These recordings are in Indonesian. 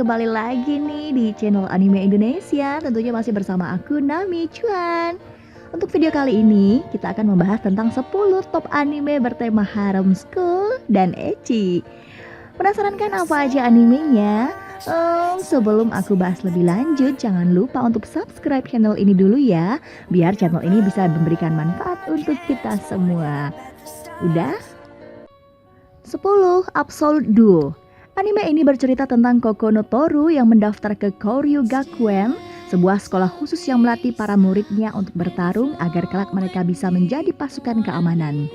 kembali lagi nih di channel Anime Indonesia. Tentunya masih bersama aku Nami Cuan. Untuk video kali ini kita akan membahas tentang 10 top anime bertema harem school dan ecchi. Penasaran kan apa aja animenya? Sebelum aku bahas lebih lanjut, jangan lupa untuk subscribe channel ini dulu ya, biar channel ini bisa memberikan manfaat untuk kita semua. Udah? 10. Absolute Duo. Anime ini bercerita tentang Koko no Toru yang mendaftar ke Koryu Gakuen, sebuah sekolah khusus yang melatih para muridnya untuk bertarung agar kelak mereka bisa menjadi pasukan keamanan.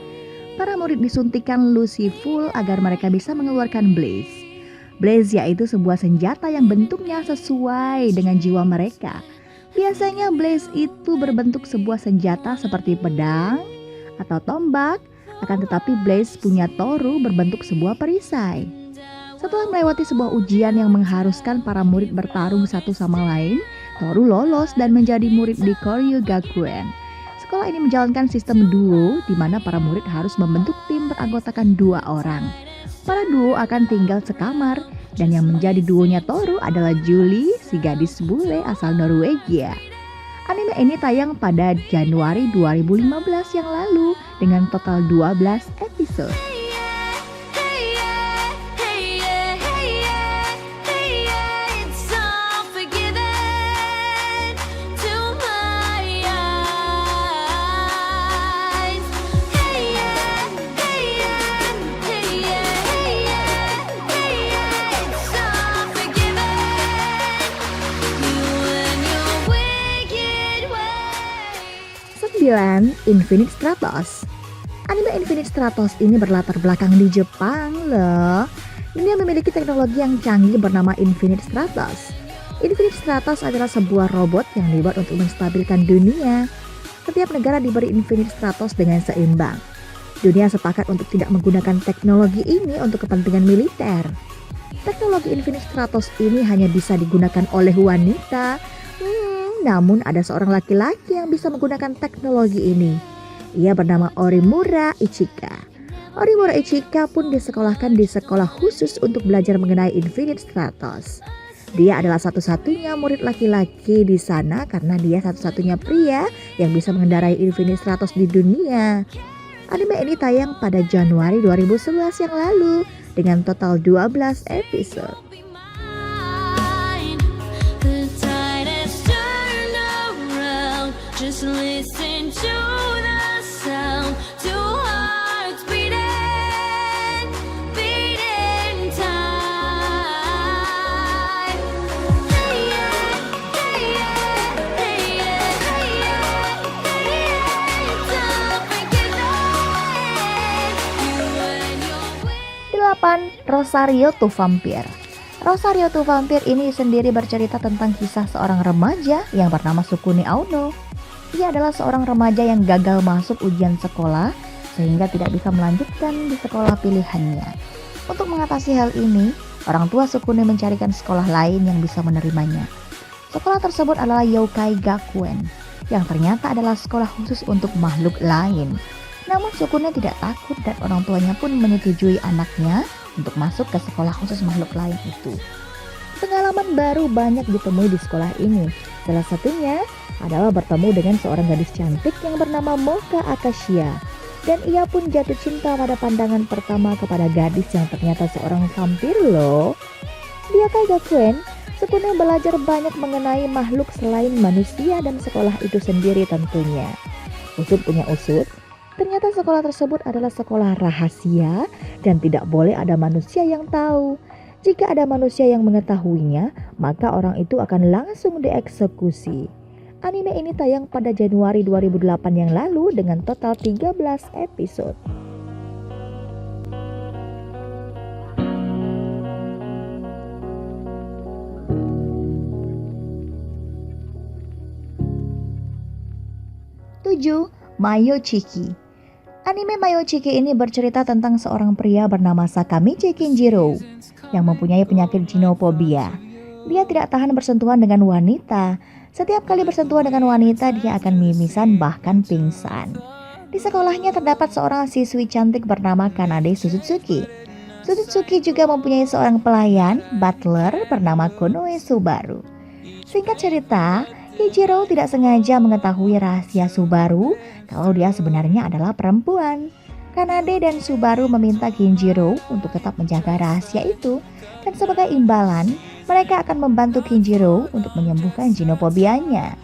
Para murid disuntikan Lucy Full agar mereka bisa mengeluarkan Blaze. Blaze yaitu sebuah senjata yang bentuknya sesuai dengan jiwa mereka. Biasanya Blaze itu berbentuk sebuah senjata seperti pedang atau tombak, akan tetapi Blaze punya Toru berbentuk sebuah perisai. Setelah melewati sebuah ujian yang mengharuskan para murid bertarung satu sama lain, Toru lolos dan menjadi murid di Koryu Gakuen. Sekolah ini menjalankan sistem duo di mana para murid harus membentuk tim beranggotakan 2 orang. Para duo akan tinggal sekamar dan yang menjadi duonya Toru adalah Julie, si gadis bule asal Norwegia. Anime ini tayang pada Januari 2015 yang lalu dengan total 12 episode. Infinite Stratos. Anime Infinite Stratos ini berlatar belakang di Jepang loh. Dunia memiliki teknologi yang canggih bernama Infinite Stratos. Infinite Stratos adalah sebuah robot yang dibuat untuk menstabilkan dunia. Setiap negara diberi Infinite Stratos dengan seimbang. Dunia sepakat untuk tidak menggunakan teknologi ini untuk kepentingan militer. Teknologi Infinite Stratos ini hanya bisa digunakan oleh wanita. Namun ada seorang laki-laki yang bisa menggunakan teknologi ini. Ia bernama Orimura Ichika. Orimura Ichika pun disekolahkan di sekolah khusus untuk belajar mengenai Infinite Stratos. Dia adalah satu-satunya murid laki-laki di sana karena dia satu-satunya pria yang bisa mengendarai Infinite Stratos di dunia. Anime ini tayang pada Januari 2011 yang lalu dengan total 12 episode. Just listen to the sound, two hearts beating time. Hey yeah, hey yeah, hey yeah, hey yeah, hey yeah. Don't forget that you and your 8. Rosario to Vampire. Rosario to Vampire ini sendiri bercerita tentang kisah seorang remaja yang bernama Sukune Aono. Ia adalah seorang remaja yang gagal masuk ujian sekolah sehingga tidak bisa melanjutkan di sekolah pilihannya. Untuk mengatasi hal ini, orang tua Sukune mencarikan sekolah lain yang bisa menerimanya. Sekolah tersebut adalah Yokai Gakuen, yang ternyata adalah sekolah khusus untuk makhluk lain. Namun Sukune tidak takut dan orang tuanya pun menyetujui anaknya untuk masuk ke sekolah khusus makhluk lain itu. Pengalaman baru banyak ditemui di sekolah ini. Salah satunya adalah bertemu dengan seorang gadis cantik yang bernama Moka Akashia. Dan ia pun jatuh cinta pada pandangan pertama kepada gadis yang ternyata seorang vampir loh. Di Yokai Gakuen, Sukune belajar banyak mengenai makhluk selain manusia dan sekolah itu sendiri tentunya. Usut punya usut, ternyata sekolah tersebut adalah sekolah rahasia dan tidak boleh ada manusia yang tahu. Jika ada manusia yang mengetahuinya, maka orang itu akan langsung dieksekusi. Anime ini tayang pada Januari 2008 yang lalu dengan total 13 episode. Mayo Chiki. Anime Mayo Chiki ini bercerita tentang seorang pria bernama Sakamichi Kinjiro yang mempunyai penyakit ginophobia. Dia tidak tahan bersentuhan dengan wanita. Setiap kali bersentuhan dengan wanita, dia akan mimisan bahkan pingsan. Di sekolahnya terdapat seorang siswi cantik bernama Kanade Susutsuki. Tsutsuki juga mempunyai seorang pelayan, butler bernama Konoe Subaru. Singkat cerita, Kijiro tidak sengaja mengetahui rahasia Subaru kalau dia sebenarnya adalah perempuan. Kanade dan Subaru meminta Kinjiro untuk tetap menjaga rahasia itu, dan sebagai imbalan, mereka akan membantu Kinjiro untuk menyembuhkan ginofobianya.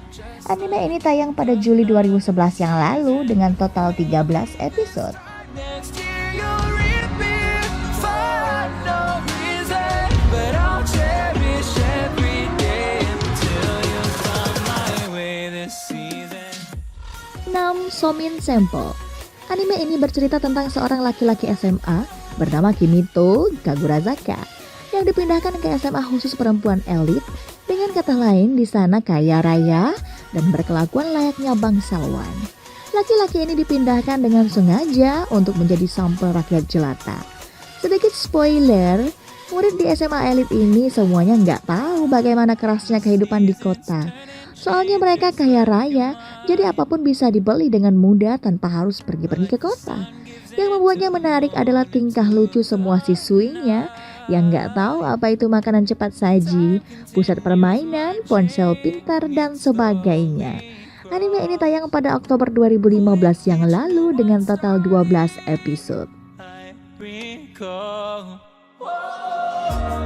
Anime ini tayang pada Juli 2011 yang lalu dengan total 13 episode. Next year you'll reappear for no reason, but I'll cherish every day until you come my way this season. 6. Somin Sample. Anime ini bercerita tentang seorang laki-laki SMA bernama Kimito Kagurazaka yang dipindahkan ke SMA khusus perempuan elit. Dengan kata lain, di sana kaya raya dan berkelakuan layaknya bangsawan. Laki-laki ini dipindahkan dengan sengaja untuk menjadi sampel rakyat jelata. Sedikit spoiler, murid di SMA elit ini semuanya nggak tahu bagaimana kerasnya kehidupan di kota. Soalnya mereka kaya raya, jadi apapun bisa dibeli dengan mudah tanpa harus pergi-pergi ke kota. Yang membuatnya menarik adalah tingkah lucu semua siswinya yang nggak tahu apa itu makanan cepat saji, pusat permainan, ponsel pintar, dan sebagainya. Anime ini tayang pada Oktober 2015 yang lalu dengan total 12 episode. I recall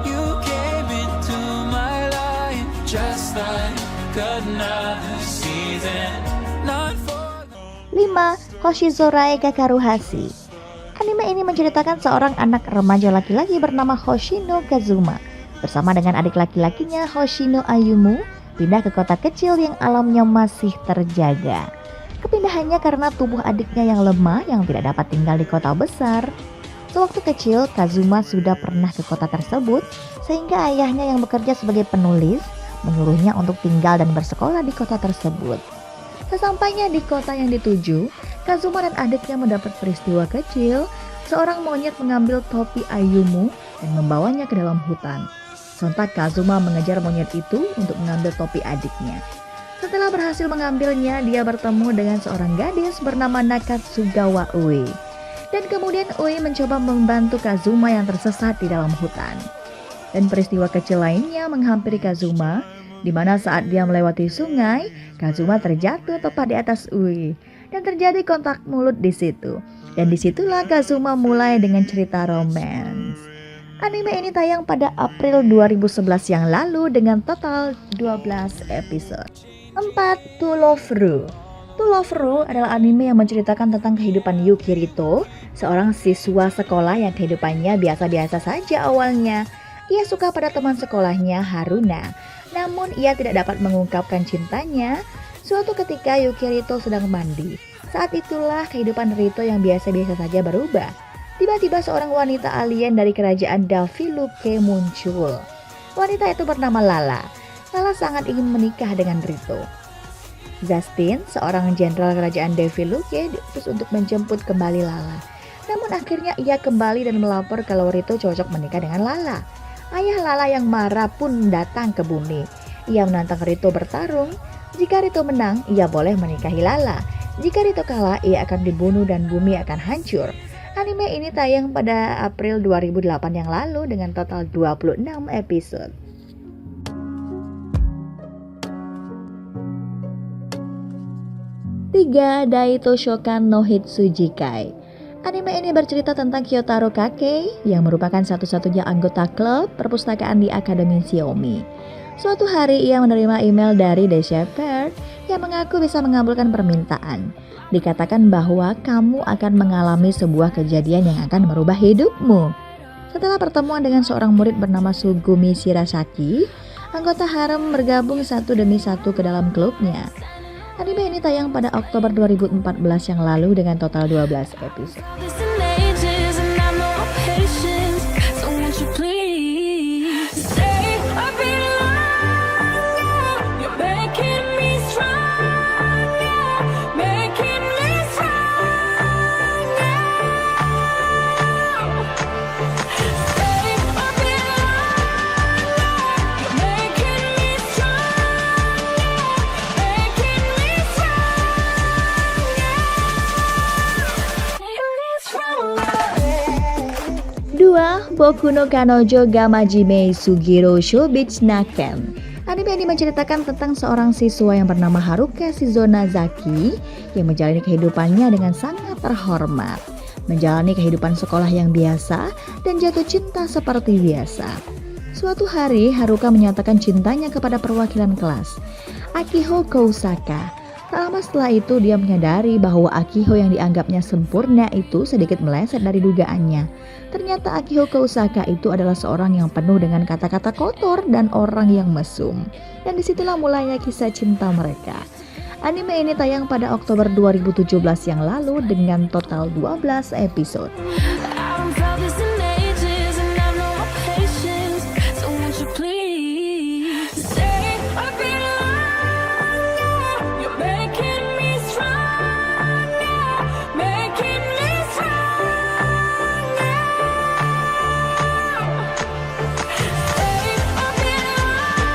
you came into my life just like another season, not for 5. Hoshizorai Kakaruhashi. Anime ini menceritakan seorang anak remaja laki-laki bernama Hoshino Kazuma bersama dengan adik laki-lakinya Hoshino Ayumu pindah ke kota kecil yang alamnya masih terjaga. Kepindahannya karena tubuh adiknya yang lemah yang tidak dapat tinggal di kota besar. Sewaktu kecil, Kazuma sudah pernah ke kota tersebut sehingga ayahnya yang bekerja sebagai penulis menyuruhnya untuk tinggal dan bersekolah di kota tersebut. Sesampainya di kota yang dituju, Kazuma dan adiknya mendapat peristiwa kecil. Seorang monyet mengambil topi Ayumu dan membawanya ke dalam hutan. Sontak Kazuma mengejar monyet itu untuk mengambil topi adiknya. Setelah berhasil mengambilnya, dia bertemu dengan seorang gadis bernama Nakatsugawa Ue. Dan kemudian Ue mencoba membantu Kazuma yang tersesat di dalam hutan. Dan peristiwa kecil lainnya menghampiri Kazuma, di mana saat dia melewati sungai, Kazuma terjatuh tepat di atas Ue. Dan terjadi kontak mulut di situ. Dan disitulah Kazuma mulai dengan cerita romans. Anime ini tayang pada April 2011 yang lalu dengan total 12 episode. 4. To Love Ru. To Love Ru adalah anime yang menceritakan tentang kehidupan Yukirito, seorang siswa sekolah yang kehidupannya biasa-biasa saja awalnya. Ia suka pada teman sekolahnya Haruna, namun ia tidak dapat mengungkapkan cintanya. Suatu ketika Yukirito sedang mandi. Saat itulah kehidupan Rito yang biasa-biasa saja berubah. Tiba-tiba seorang wanita alien dari kerajaan Daviluke muncul. Wanita itu bernama Lala. Lala sangat ingin menikah dengan Rito. Justin, seorang jenderal kerajaan Daviluke, diutus untuk menjemput kembali Lala. Namun akhirnya ia kembali dan melapor kalau Rito cocok menikah dengan Lala. Ayah Lala yang marah pun datang ke bumi. Ia menantang Rito bertarung. Jika Rito menang, ia boleh menikahi Lala. Jika Rito kalah, ia akan dibunuh dan bumi akan hancur. Anime ini tayang pada April 2008 yang lalu dengan total 26 episode. 3. Daito Shokan no Hitsujikai. Anime ini bercerita tentang Kyotaro Kake yang merupakan satu-satunya anggota klub perpustakaan di Akademi Xiaomi. Suatu hari ia menerima email dari The Shepherd yang mengaku bisa mengabulkan permintaan. Dikatakan bahwa kamu akan mengalami sebuah kejadian yang akan merubah hidupmu. Setelah pertemuan dengan seorang murid bernama Sugumi Shirasaki, anggota harem bergabung satu demi satu ke dalam klubnya. Anime ini tayang pada Oktober 2014 yang lalu dengan total 12 episode. Boku no Kanojo ga Majime Sugiro Shoubichi Naken. Anime ini menceritakan tentang seorang siswa yang bernama Haruka Shizonazaki yang menjalani kehidupannya dengan sangat terhormat, menjalani kehidupan sekolah yang biasa dan jatuh cinta seperti biasa. Suatu hari Haruka menyatakan cintanya kepada perwakilan kelas, Akiho Kousaka. Tak lama setelah itu dia menyadari bahwa Akiho yang dianggapnya sempurna itu sedikit meleset dari dugaannya. Ternyata Akiho Kousaka itu adalah seorang yang penuh dengan kata-kata kotor dan orang yang mesum. Dan disitulah mulainya kisah cinta mereka. Anime ini tayang pada Oktober 2017 yang lalu dengan total 12 episode. I haven't felt this in ages, and I've no more patience. So won't you please stay a bit longer? You're making me stronger, making me stronger. Stay a bit longer.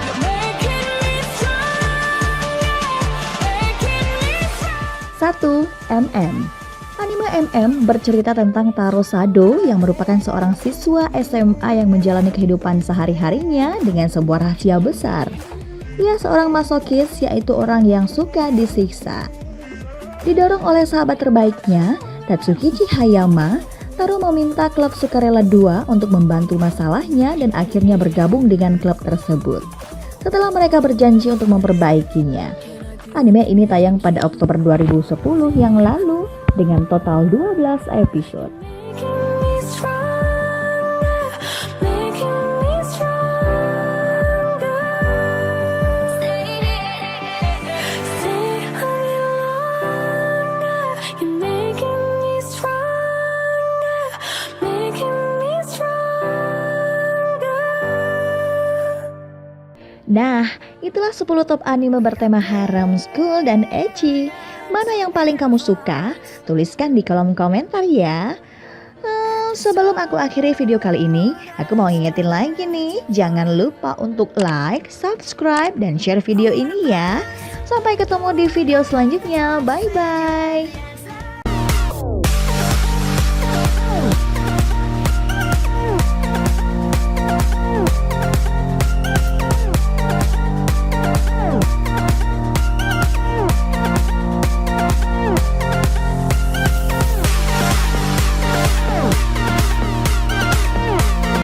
You're making me stronger, making me stronger. 1. MM. Anime MM bercerita tentang Taro Sado yang merupakan seorang siswa SMA yang menjalani kehidupan sehari-harinya dengan sebuah rahasia besar. Ia seorang masokis, yaitu orang yang suka disiksa. Didorong oleh sahabat terbaiknya, Tatsukichi Hayama, Taro meminta klub sukarela 2 untuk membantu masalahnya dan akhirnya bergabung dengan klub tersebut. Setelah mereka berjanji untuk memperbaikinya. Anime ini tayang pada Oktober 2010 yang lalu dengan total 12 episode. Making me stronger, making me stronger. Stay a little longer. You're making me stronger, making me stronger. Nah, itulah 10 top anime bertema harem, school, dan ecchi. Mana yang paling kamu suka? Tuliskan di kolom komentar ya. Sebelum aku akhiri video kali ini, aku mau ngingetin lagi nih, jangan lupa untuk like, subscribe, dan share video ini ya. Sampai ketemu di video selanjutnya. Bye-bye.